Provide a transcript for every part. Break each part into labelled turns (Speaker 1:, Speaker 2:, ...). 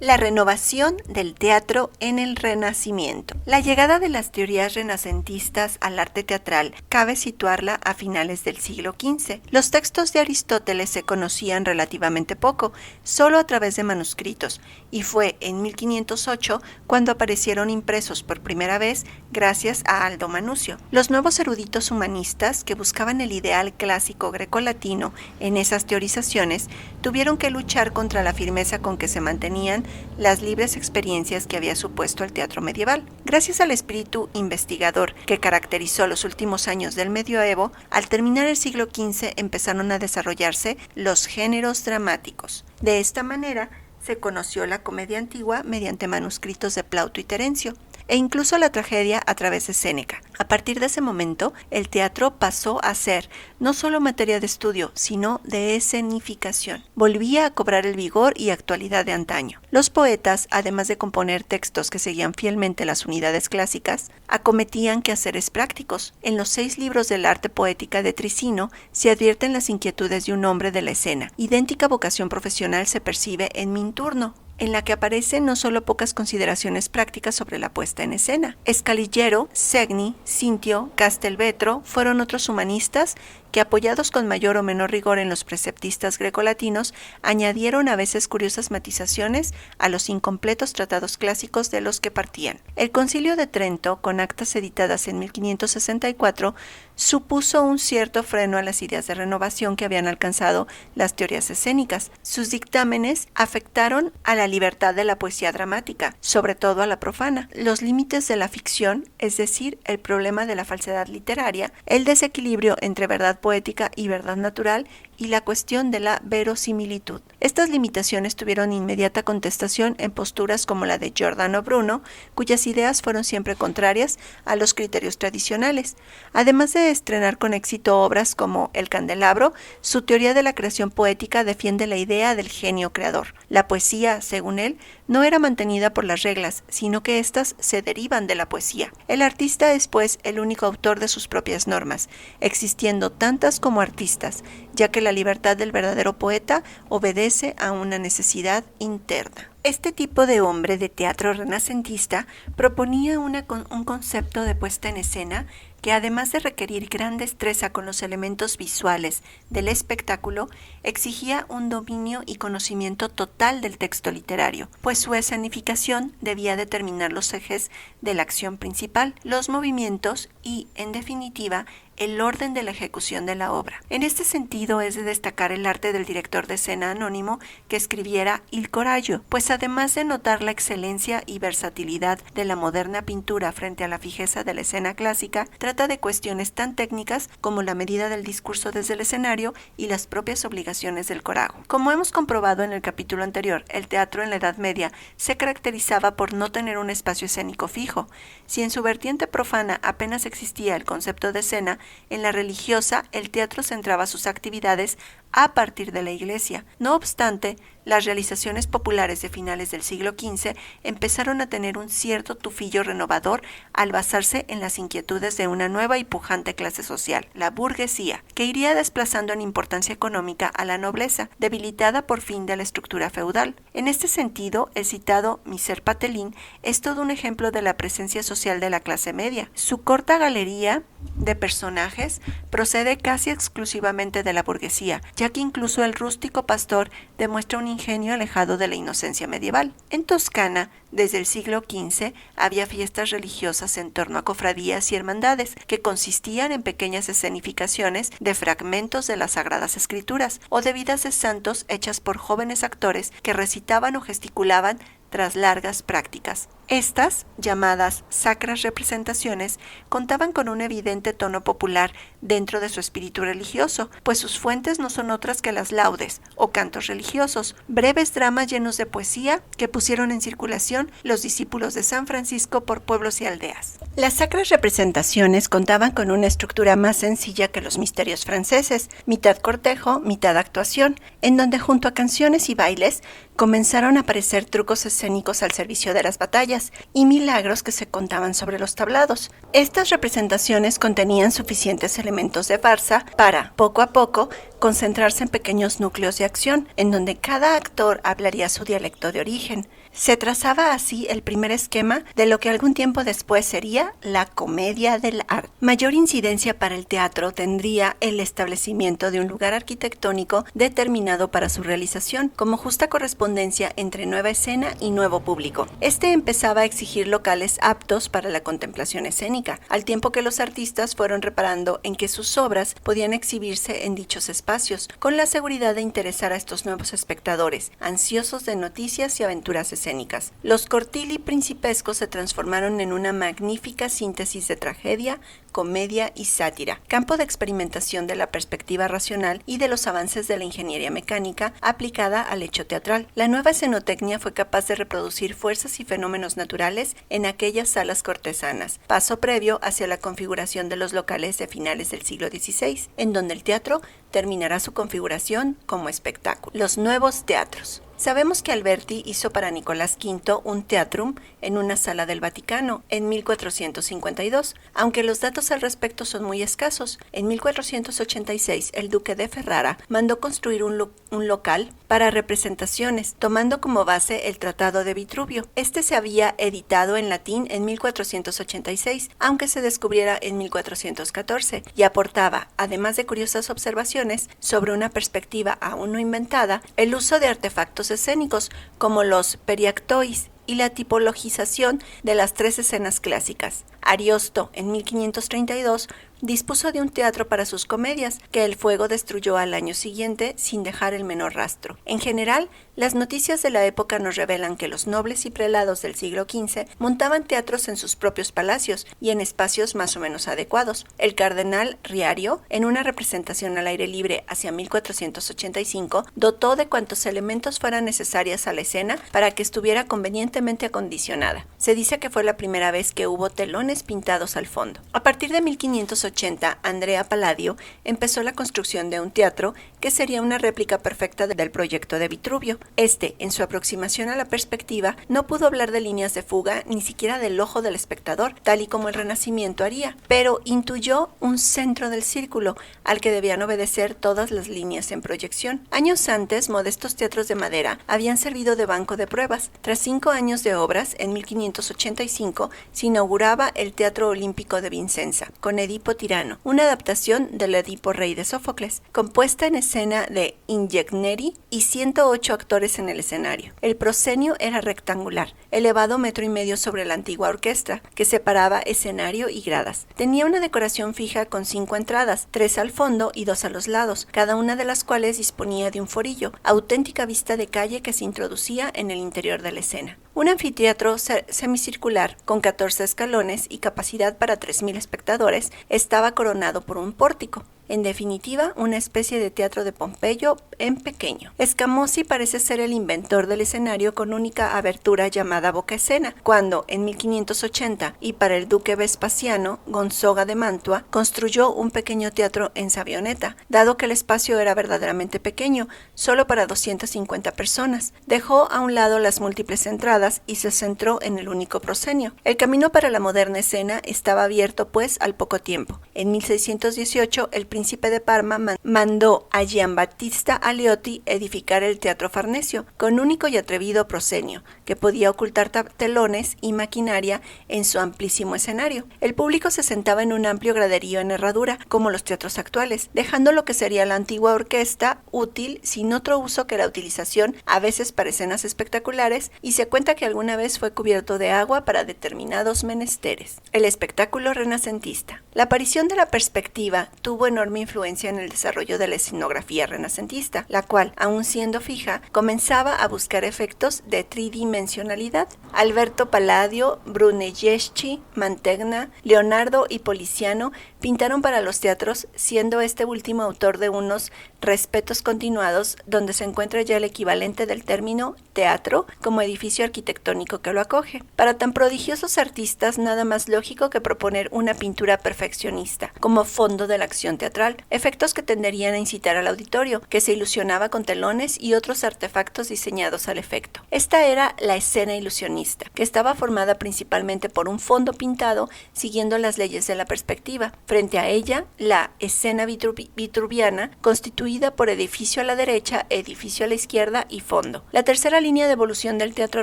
Speaker 1: La renovación del teatro en el Renacimiento. La llegada de las teorías renacentistas al arte teatral cabe situarla a finales del siglo XV. Los textos de Aristóteles se conocían relativamente poco, solo a través de manuscritos, y fue en 1508 cuando aparecieron impresos por primera vez gracias a Aldo Manusio. Los nuevos eruditos humanistas que buscaban el ideal clásico grecolatino en esas teorizaciones tuvieron que luchar contra la firmeza con que se mantenían las libres experiencias que había supuesto el teatro medieval. Gracias al espíritu investigador que caracterizó los últimos años del medioevo, al terminar el siglo XV empezaron a desarrollarse los géneros dramáticos. De esta manera se conoció la comedia antigua mediante manuscritos de Plauto y Terencio, e incluso la tragedia a través de Séneca. A partir de ese momento, el teatro pasó a ser no solo materia de estudio, sino de escenificación. Volvía a cobrar el vigor y actualidad de antaño. Los poetas, además de componer textos que seguían fielmente las unidades clásicas, acometían quehaceres prácticos. En los 6 libros del arte poética de Tricino se advierten las inquietudes de un hombre de la escena. Idéntica vocación profesional se percibe en Minturno, en la que aparecen no solo pocas consideraciones prácticas sobre la puesta en escena. Scaligero, Segni, Cintio, Castelvetro fueron otros humanistas que, apoyados con mayor o menor rigor en los preceptistas grecolatinos, añadieron a veces curiosas matizaciones a los incompletos tratados clásicos de los que partían. El Concilio de Trento, con actas editadas en 1564, supuso un cierto freno a las ideas de renovación que habían alcanzado las teorías escénicas. Sus dictámenes afectaron a la libertad de la poesía dramática, sobre todo a la profana, los límites de la ficción, es decir, el problema de la falsedad literaria, el desequilibrio entre verdad poética y verdad natural, y la cuestión de la verosimilitud. Estas limitaciones tuvieron inmediata contestación en posturas como la de Giordano Bruno, cuyas ideas fueron siempre contrarias a los criterios tradicionales. Además de estrenar con éxito obras como El Candelabro, su teoría de la creación poética defiende la idea del genio creador. La poesía, según él, no era mantenida por las reglas, sino que éstas se derivan de la poesía. El artista es, pues, el único autor de sus propias normas, existiendo tantas como artistas, ya que la libertad del verdadero poeta obedece a una necesidad interna. Este tipo de hombre de teatro renacentista proponía un concepto de puesta en escena que, además de requerir gran destreza con los elementos visuales del espectáculo, exigía un dominio y conocimiento total del texto literario, pues su escenificación debía determinar los ejes de la acción principal, los movimientos y, en definitiva, el orden de la ejecución de la obra. En este sentido es de destacar el arte del director de escena anónimo que escribiera Il Coraggio, pues además de notar la excelencia y versatilidad de la moderna pintura frente a la fijeza de la escena clásica, trata de cuestiones tan técnicas como la medida del discurso desde el escenario y las propias obligaciones del corago. Como hemos comprobado en el capítulo anterior, el teatro en la Edad Media se caracterizaba por no tener un espacio escénico fijo. Si en su vertiente profana apenas existía el concepto de escena, en la religiosa el teatro centraba sus actividades a partir de la iglesia. No obstante, las realizaciones populares de finales del siglo XV empezaron a tener un cierto tufillo renovador al basarse en las inquietudes de una nueva y pujante clase social, la burguesía, que iría desplazando en importancia económica a la nobleza, debilitada por fin de la estructura feudal. En este sentido, el citado Miser Patelin es todo un ejemplo de la presencia social de la clase media. Su corta galería de personajes procede casi exclusivamente de la burguesía, ya que incluso el rústico pastor demuestra un ingenio alejado de la inocencia medieval. En Toscana, desde el siglo XV, había fiestas religiosas en torno a cofradías y hermandades, que consistían en pequeñas escenificaciones de fragmentos de las Sagradas Escrituras o de vidas de santos hechas por jóvenes actores que recitaban o gesticulaban tras largas prácticas. Estas, llamadas sacras representaciones, contaban con un evidente tono popular dentro de su espíritu religioso, pues sus fuentes no son otras que las laudes o cantos religiosos, breves dramas llenos de poesía que pusieron en circulación los discípulos de San Francisco por pueblos y aldeas. Las sacras representaciones contaban con una estructura más sencilla que los misterios franceses, mitad cortejo, mitad actuación, en donde junto a canciones y bailes comenzaron a aparecer trucos escénicos al servicio de las batallas y milagros que se contaban sobre los tablados. Estas representaciones contenían suficientes elementos de farsa para, poco a poco, concentrarse en pequeños núcleos de acción, en donde cada actor hablaría su dialecto de origen. Se trazaba así el primer esquema de lo que algún tiempo después sería la comedia del arte. Mayor incidencia para el teatro tendría el establecimiento de un lugar arquitectónico determinado para su realización, como justa correspondencia entre nueva escena y nuevo público. Este empezaba a exigir locales aptos para la contemplación escénica, al tiempo que los artistas fueron reparando en que sus obras podían exhibirse en dichos espacios, con la seguridad de interesar a estos nuevos espectadores, ansiosos de noticias y aventuras escénicas. Los cortili principescos se transformaron en una magnífica síntesis de tragedia, comedia y sátira, campo de experimentación de la perspectiva racional y de los avances de la ingeniería mecánica aplicada al hecho teatral. La nueva escenotecnia fue capaz de reproducir fuerzas y fenómenos naturales en aquellas salas cortesanas, paso previo hacia la configuración de los locales de finales del siglo XVI, en donde el teatro terminará su configuración como espectáculo. Los nuevos teatros. Sabemos que Alberti hizo para Nicolás V un teatrum en una sala del Vaticano en 1452, aunque los datos al respecto son muy escasos. En 1486 el duque de Ferrara mandó construir un local para representaciones, tomando como base el Tratado de Vitruvio. Este se había editado en latín en 1486, aunque se descubriera en 1414, y aportaba, además de curiosas observaciones sobre una perspectiva aún no inventada, el uso de artefactos escénicos como los periactois y la tipologización de las 3 escenas clásicas. Ariosto, en 1532, dispuso de un teatro para sus comedias, que el fuego destruyó al año siguiente sin dejar el menor rastro. En general, las noticias de la época nos revelan que los nobles y prelados del siglo XV montaban teatros en sus propios palacios y en espacios más o menos adecuados. El cardenal Riario, en una representación al aire libre hacia 1485, dotó de cuantos elementos fueran necesarios a la escena para que estuviera convenientemente acondicionada. Se dice que fue la primera vez que hubo telones pintados al fondo. A partir de 1580, Andrea Palladio empezó la construcción de un teatro que sería una réplica perfecta del proyecto de Vitruvio. Este, en su aproximación a la perspectiva, no pudo hablar de líneas de fuga ni siquiera del ojo del espectador, tal y como el Renacimiento haría, pero intuyó un centro del círculo al que debían obedecer todas las líneas en proyección. Años antes, modestos teatros de madera habían servido de banco de pruebas. Tras 5 años de obras, en 1585 se inauguraba el Teatro Olímpico de Vicenza, con Edipo Tirano, una adaptación del Edipo Rey de Sófocles, compuesta en escena de Ingegneri y 108 actores en el escenario. El proscenio era rectangular, elevado 1,5 metros sobre la antigua orquesta, que separaba escenario y gradas. Tenía una decoración fija con 5 entradas, 3 al fondo y 2 a los lados, cada una de las cuales disponía de un forillo, auténtica vista de calle que se introducía en el interior de la escena. Un anfiteatro semicircular con 14 escalones y capacidad para 3,000 espectadores estaba coronado por un pórtico. En definitiva, una especie de teatro de Pompeyo en pequeño. Scamozzi parece ser el inventor del escenario con única abertura llamada boca escena, cuando en 1580 y para el duque Vespasiano, Gonzaga de Mantua, construyó un pequeño teatro en Savioneta. Dado que el espacio era verdaderamente pequeño, solo para 250 personas, dejó a un lado las múltiples entradas y se centró en el único proscenio. El camino para la moderna escena estaba abierto pues al poco tiempo. En 1618 el príncipe de Parma mandó a Giambattista Aleotti edificar el Teatro Farnesio, con único y atrevido proscenio, que podía ocultar telones y maquinaria en su amplísimo escenario. El público se sentaba en un amplio graderío en herradura, como los teatros actuales, dejando lo que sería la antigua orquesta útil sin otro uso que la utilización a veces para escenas espectaculares, y se cuenta que alguna vez fue cubierto de agua para determinados menesteres. El espectáculo renacentista. La aparición de la perspectiva tuvo enorme influencia en el desarrollo de la escenografía renacentista, la cual, aun siendo fija, comenzaba a buscar efectos de tridimensionalidad. Alberto Palladio, Brunelleschi, Mantegna, Leonardo y Poliziano pintaron para los teatros, siendo este último autor de unos Respetos continuados, donde se encuentra ya el equivalente del término teatro como edificio arquitectónico que lo acoge. Para tan prodigiosos artistas, nada más lógico que proponer una pintura perfecta perfeccionista, como fondo de la acción teatral, efectos que tenderían a incitar al auditorio, que se ilusionaba con telones y otros artefactos diseñados al efecto. Esta era la escena ilusionista, que estaba formada principalmente por un fondo pintado siguiendo las leyes de la perspectiva. Frente a ella, la escena vitruviana, constituida por edificio a la derecha, edificio a la izquierda y fondo. La tercera línea de evolución del teatro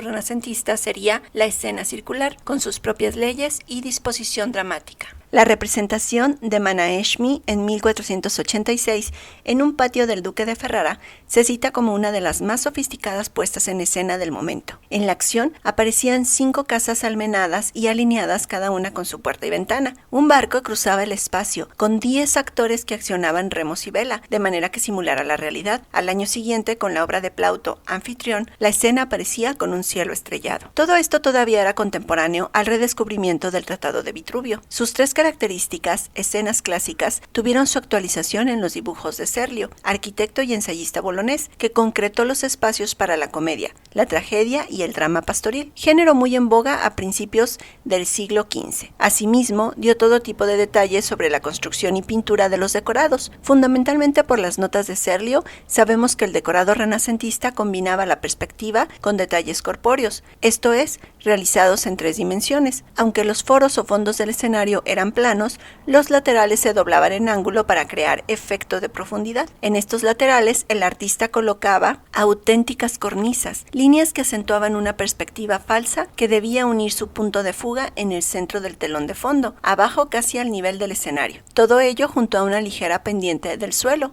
Speaker 1: renacentista sería la escena circular, con sus propias leyes y disposición dramática. La representación de Manaeshmi en 1486 en un patio del Duque de Ferrara se cita como una de las más sofisticadas puestas en escena del momento. En la acción aparecían 5 casas almenadas y alineadas cada una con su puerta y ventana. Un barco cruzaba el espacio con 10 actores que accionaban remos y vela, de manera que simulara la realidad. Al año siguiente, con la obra de Plauto, Anfitrión, la escena aparecía con un cielo estrellado. Todo esto todavía era contemporáneo al redescubrimiento del Tratado de Vitruvio. Sus 3 características, escenas clásicas, tuvieron su actualización en los dibujos de Serlio, arquitecto y ensayista bolonés, que concretó los espacios para la comedia, la tragedia y el drama pastoril, género muy en boga a principios del siglo XV. Asimismo, dio todo tipo de detalles sobre la construcción y pintura de los decorados. Fundamentalmente por las notas de Serlio, sabemos que el decorado renacentista combinaba la perspectiva con detalles corpóreos, esto es, realizados en 3 dimensiones. Aunque los foros o fondos del escenario eran planos, los laterales se doblaban en ángulo para crear efecto de profundidad. En estos laterales, el artista colocaba auténticas cornisas, líneas que acentuaban una perspectiva falsa que debía unir su punto de fuga en el centro del telón de fondo, abajo casi al nivel del escenario. Todo ello junto a una ligera pendiente del suelo,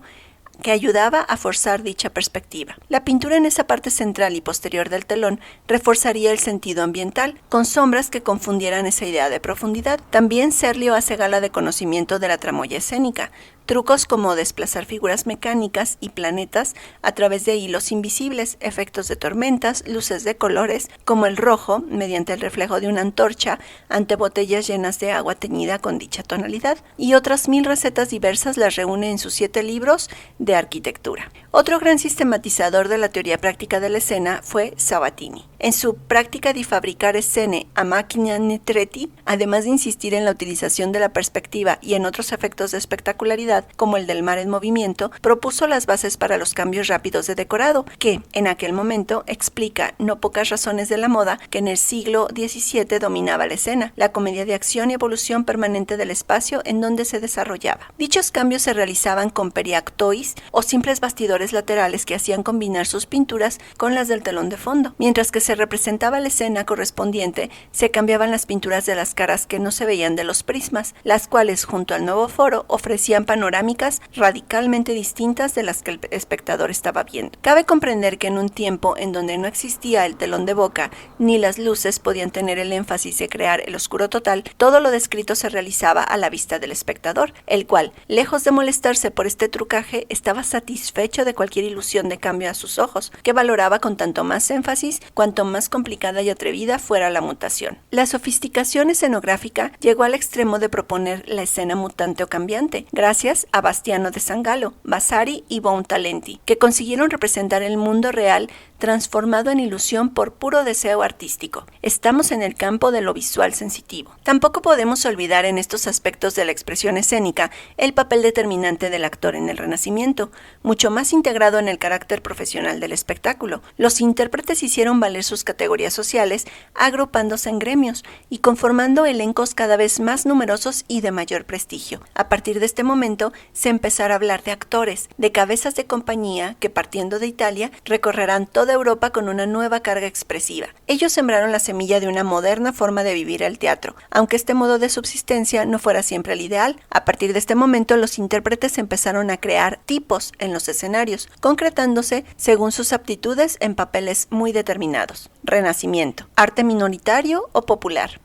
Speaker 1: que ayudaba a forzar dicha perspectiva. La pintura en esa parte central y posterior del telón reforzaría el sentido ambiental, con sombras que confundieran esa idea de profundidad. También Serlio hace gala de conocimiento de la tramoya escénica, trucos como desplazar figuras mecánicas y planetas a través de hilos invisibles, efectos de tormentas, luces de colores, como el rojo, mediante el reflejo de una antorcha ante botellas llenas de agua teñida con dicha tonalidad, y otras 1000 recetas diversas las reúne en sus 7 libros de arquitectura. Otro gran sistematizador de la teoría práctica de la escena fue Sabatini. En su Práctica di fabbricare scene a macchina Netretti, además de insistir en la utilización de la perspectiva y en otros efectos de espectacularidad, como el del mar en movimiento, propuso las bases para los cambios rápidos de decorado, que, en aquel momento, explica no pocas razones de la moda que en el siglo XVII dominaba la escena, la comedia de acción y evolución permanente del espacio en donde se desarrollaba. Dichos cambios se realizaban con periactois o simples bastidores laterales que hacían combinar sus pinturas con las del telón de fondo. Mientras que se representaba la escena correspondiente, se cambiaban las pinturas de las caras que no se veían de los prismas, las cuales, junto al nuevo foro, ofrecían panorámicas radicalmente distintas de las que el espectador estaba viendo. Cabe comprender que en un tiempo en donde no existía el telón de boca ni las luces podían tener el énfasis de crear el oscuro total, todo lo descrito se realizaba a la vista del espectador, el cual, lejos de molestarse por este trucaje, estaba satisfecho de cualquier ilusión de cambio a sus ojos, que valoraba con tanto más énfasis cuanto más complicada y atrevida fuera la mutación. La sofisticación escenográfica llegó al extremo de proponer la escena mutante o cambiante, gracias a Bastiano de Sangallo, Vasari y Buontalenti, que consiguieron representar el mundo real transformado en ilusión por puro deseo artístico. Estamos en el campo de lo visual sensitivo. Tampoco podemos olvidar en estos aspectos de la expresión escénica el papel determinante del actor en el Renacimiento, mucho más integrado en el carácter profesional del espectáculo. Los intérpretes hicieron valer sus categorías sociales, agrupándose en gremios y conformando elencos cada vez más numerosos y de mayor prestigio. A partir de este momento se empezará a hablar de actores, de cabezas de compañía que, partiendo de Italia, recorrerán toda Europa con una nueva carga expresiva. Ellos sembraron la semilla de una moderna forma de vivir el teatro, aunque este modo de subsistencia no fuera siempre el ideal. A partir de este momento, los intérpretes empezaron a crear tipos en los escenarios, concretándose según sus aptitudes en papeles muy determinados. Renacimiento: arte minoritario o popular.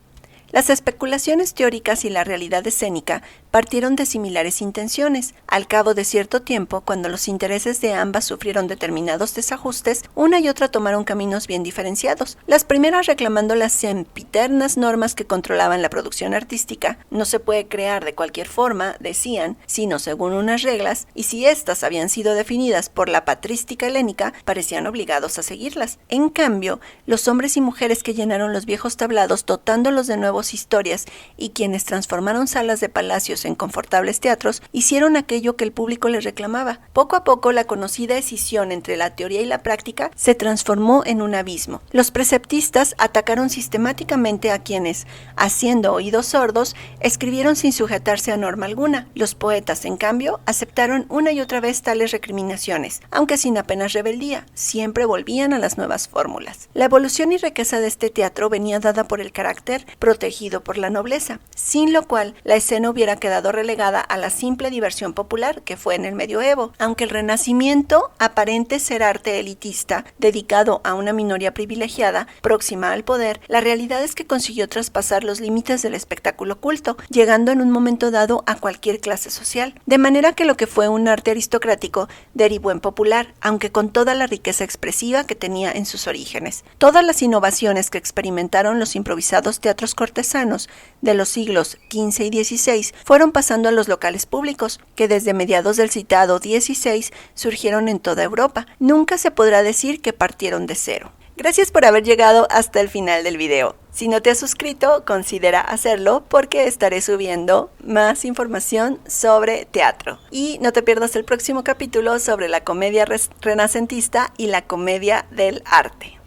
Speaker 1: Las especulaciones teóricas y la realidad escénica partieron de similares intenciones. Al cabo de cierto tiempo, cuando los intereses de ambas sufrieron determinados desajustes, una y otra tomaron caminos bien diferenciados. Las primeras reclamando las sempiternas normas que controlaban la producción artística. No se puede crear de cualquier forma, decían, sino según unas reglas, y si éstas habían sido definidas por la patrística helénica, parecían obligados a seguirlas. En cambio, los hombres y mujeres que llenaron los viejos tablados dotándolos de nuevas historias y quienes transformaron salas de palacios en confortables teatros, hicieron aquello que el público les reclamaba. Poco a poco la conocida escisión entre la teoría y la práctica se transformó en un abismo. Los preceptistas atacaron sistemáticamente a quienes, haciendo oídos sordos, escribieron sin sujetarse a norma alguna. Los poetas, en cambio, aceptaron una y otra vez tales recriminaciones, aunque sin apenas rebeldía, siempre volvían a las nuevas fórmulas. La evolución y riqueza de este teatro venía dada por el carácter protegido por la nobleza, sin lo cual la escena hubiera quedado relegada a la simple diversión popular que fue en el medioevo. Aunque el Renacimiento aparente ser arte elitista, dedicado a una minoría privilegiada, próxima al poder, la realidad es que consiguió traspasar los límites del espectáculo culto, llegando en un momento dado a cualquier clase social, de manera que lo que fue un arte aristocrático derivó en popular, aunque con toda la riqueza expresiva que tenía en sus orígenes. Todas las innovaciones que experimentaron los improvisados teatros cortesanos de los siglos XV y XVI fueron pasando a los locales públicos, que desde mediados del citado XVI surgieron en toda Europa. Nunca se podrá decir que partieron de cero. Gracias por haber llegado hasta el final del video. Si no te has suscrito, considera hacerlo porque estaré subiendo más información sobre teatro. Y no te pierdas el próximo capítulo sobre la comedia renacentista y la comedia del arte.